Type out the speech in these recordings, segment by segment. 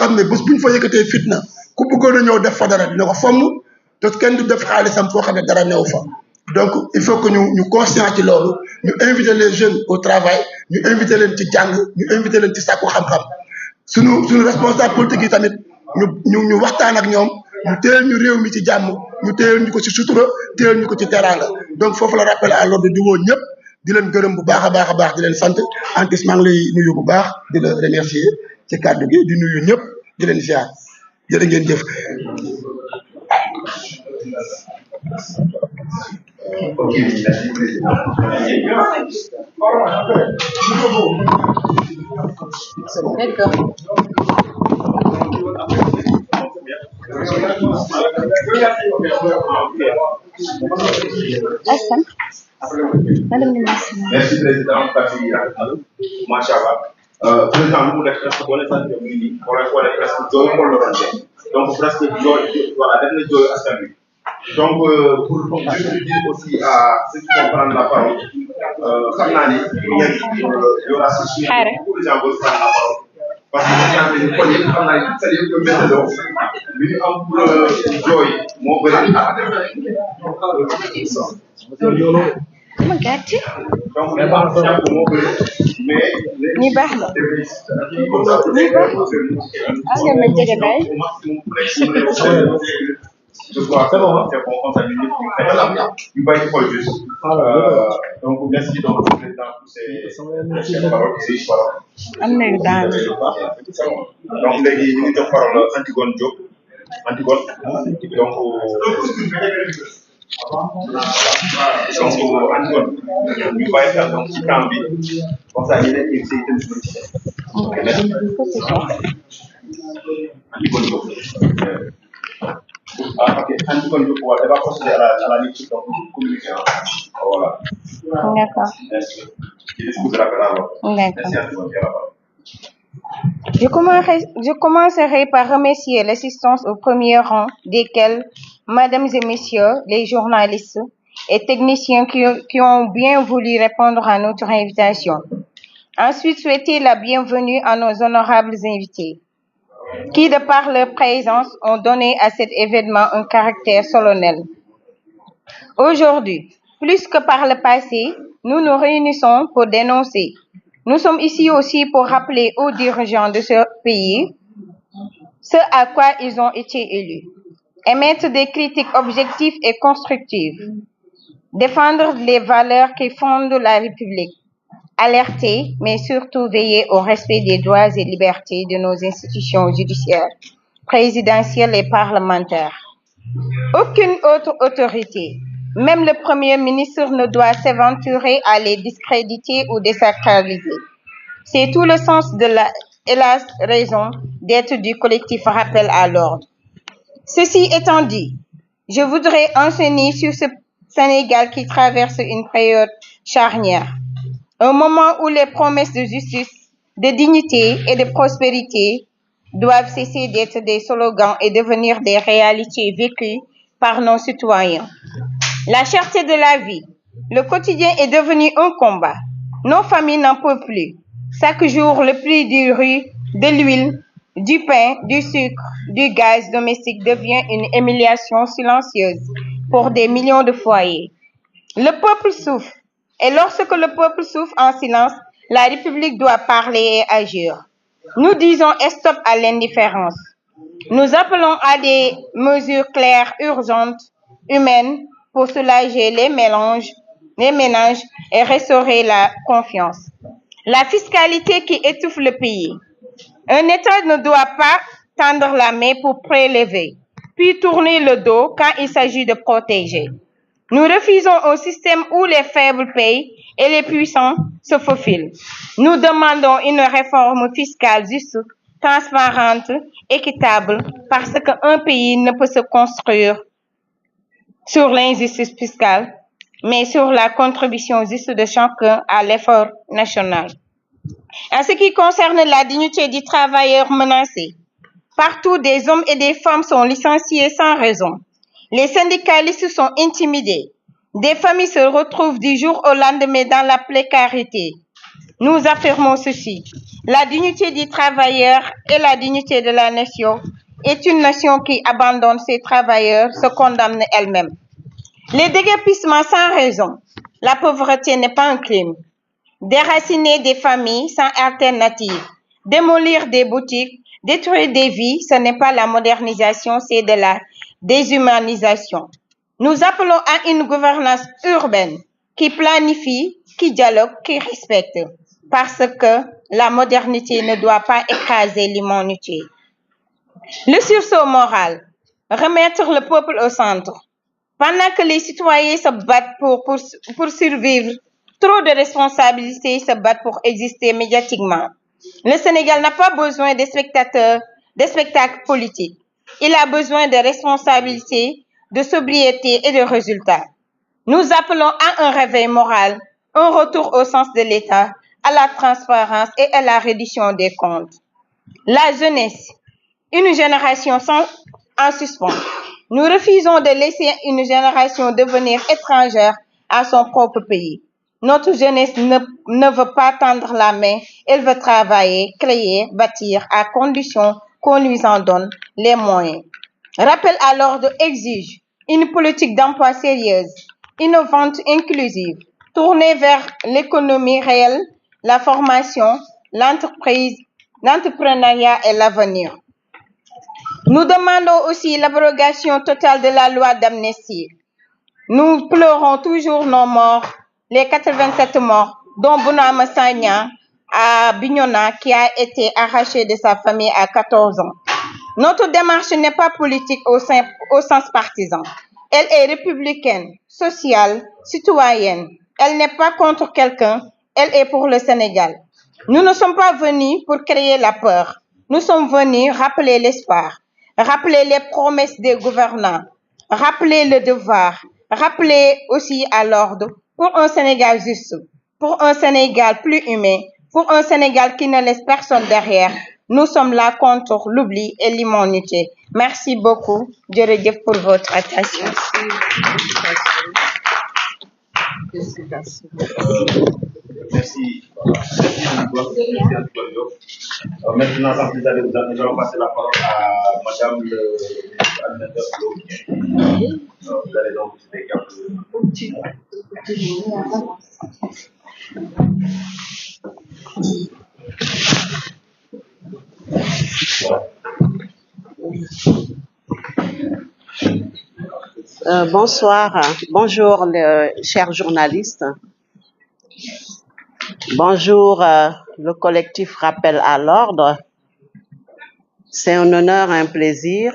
xam ne bés bu ñu fa yëkkatee fitna ku bëggoon a ñëw def fa dara dina ko fomm te kenn du def xaalisam foo xam ne dara new fa donc il faut que ñu conscient ci loolu ñu inviter les jeunes au travail ñu inviter leen ci jàng ñu inviter leen ci sàkku xam-xam suñu responsable politique yi tamit ñu waxtaan ak ñoom ñu téyel ñu réew mi ci jàmm ñu téyel ñu ko ci sutura téyel ñu ko ci teraanga donc foofu la rappel à l'ordre di woo ñëpp di leen gërëm bu baax a baax di leen sant Antis maa ngi lay nuyu bu baax di la remercier ci kàddu gi di nuyu ñëpp di leen ziar jërë ngeen jëf. Assane. Madame le ministre. Merci président. Machallah. Président lu mu def presque boo leen sant ñoom nii wala presque jooy xool la doon def donc presque jooy voilà def na jooy askan wi donc pour juste dire aussi à ceux qui vont prendre la parole xam naa ni y aura beaucoup de gens vont prendre la parole parce que dañu am ni kon yëpp xam naa ni c'est-à-dire que météo li ñu am pour jooy moo bëri ma gàtt. donc mais baax na ñi baax na. nga ma jege bay. Je crois c'est bon, on s'amuse ñu bàyyi xool juste. Donc merci donc président pour ces paroles. am na yu daan. Donc léegi ñu ngi jox parole Antigone Diop Antigone donc Antigone ñu bàyyi xel donc ci temps bi comme ça ñu ne invité yi tamit ci Antigone Diop. Ok, Antigone Diop elle va procéder à la lecture donc communiquer. Voilà. D'accord. Merci. Je discute de la parole. Merci Antigone. Je commencerai par remercier l'assistance au premier rang, desquels Mesdames et Messieurs les journalistes et techniciens qui ont bien voulu répondre à notre invitation. Ensuite, souhaiter la bienvenue à nos honorables invités, qui, de par leur présence, ont donné à cet événement un caractère solennel. Aujourd'hui, plus que par le passé, nous nous réunissons pour dénoncer. Nous sommes ici aussi pour rappeler aux dirigeants de ce pays ce à quoi ils ont été élus. Émettre des critiques objectives et constructives. Défendre les valeurs qui fondent la République. Alerter, mais surtout veiller au respect des droits et libertés de nos institutions judiciaires, présidentielles et parlementaires. Aucune autre autorité, même le Premier ministre, ne doit s'aventurer à les discréditer ou désacraliser. C'est tout le sens et la raison d'être du collectif Rappel à l'ordre. Ceci étant dit, je voudrais enseigner sur ce Sénégal qui traverse une période charnière. Un moment où les promesses de justice, de dignité et de prospérité doivent cesser d'être des slogans et devenir des réalités vécues par nos citoyens. La cherté de la vie, le quotidien est devenu un combat. Nos familles n'en peuvent plus. Chaque jour, le prix du riz, de l'huile, du pain, du sucre, du gaz domestique devient une humiliation silencieuse pour des millions de foyers. Le peuple souffre. Et lorsque le peuple souffre en silence, la République doit parler et agir. Nous disons stop à l'indifférence. Nous appelons à des mesures claires, urgentes, humaines, pour soulager les ménages et restaurer la confiance. La fiscalité qui étouffe le pays. Un État ne doit pas tendre la main pour prélever, puis tourner le dos quand il s'agit de protéger. Nous refusons un système où les faibles payent et les puissants se faufilent. Nous demandons une réforme fiscale juste, transparente, équitable, parce qu'un pays ne peut se construire sur l'injustice fiscale, mais sur la contribution juste de chacun à l'effort national. En ce qui concerne la dignité du travailleur menacé, partout des hommes et des femmes sont licenciés sans raison. Les syndicalistes sont intimidés. Des familles se retrouvent du jour au lendemain dans la précarité. Nous affirmons ceci. La dignité du travailleur et la dignité de la nation est une nation qui abandonne ses travailleurs, se condamne elle-même. Les déguerpissements sans raison, la pauvreté n'est pas un crime. Déraciner des familles sans alternative, démolir des boutiques, détruire des vies, ce n'est pas la modernisation, c'est de la déshumanisation. Nous appelons à une gouvernance urbaine qui planifie, qui dialogue, qui respecte, parce que la modernité ne doit pas écraser l'humanité. Le sursaut moral, remettre le peuple au centre. Pendant que les citoyens se battent pour survivre, trop de responsabilités se battent pour exister médiatiquement. Le Sénégal n'a pas besoin de spectateurs, de spectacles politiques. Il a besoin de responsabilités, de sobriété et de résultats. Nous appelons à un réveil moral, un retour au sens de l'État, à la transparence et à la reddition des comptes. La jeunesse, une génération en suspens. Nous refusons de laisser une génération devenir étrangère à son propre pays. Notre jeunesse ne veut pas tendre la main, elle veut travailler, créer, bâtir, à condition qu'on lui en donne les moyens. Rappel à l'ordre exige une politique d'emploi sérieuse, innovante, inclusive, tournée vers l'économie réelle, la formation, l'entreprise, l'entrepreneuriat et l'avenir. Nous demandons aussi l'abrogation totale de la loi d'amnistie. Nous pleurons toujours nos morts, les 87 morts, dont Bounama Sagna à Bignona qui a été arraché de sa famille à 14 ans. Notre démarche n'est pas politique au sens partisan. Elle est républicaine, sociale, citoyenne. Elle n'est pas contre quelqu'un, elle est pour le Sénégal. Nous ne sommes pas venus pour créer la peur. Nous sommes venus rappeler l'espoir, rappeler les promesses des gouvernants, rappeler le devoir, rappeler aussi à l'ordre pour un Sénégal juste, pour un Sénégal plus humain, pour un Sénégal qui ne laisse personne derrière. Nous sommes là contre l'oubli et l'immunité. Merci beaucoup, Djeredjef, pour votre attention. Merci. Maintenant, sans plus tarder, nous allons passer la parole à Madame le ministre vous allez donc citer Bonsoir, bonjour chers journalistes, bonjour le collectif Rappel à l'ordre. C'est un honneur, un plaisir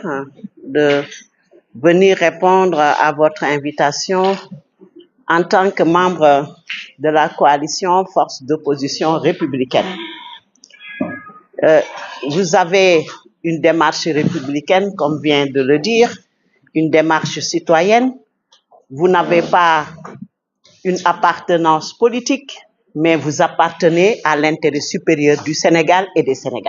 de venir répondre à votre invitation en tant que membre de la coalition Force d'opposition républicaine. Vous avez une démarche républicaine, comme vient de le dire, une démarche citoyenne. Vous n'avez pas une appartenance politique, mais vous appartenez à l'intérêt supérieur du Sénégal et des Sénégalais.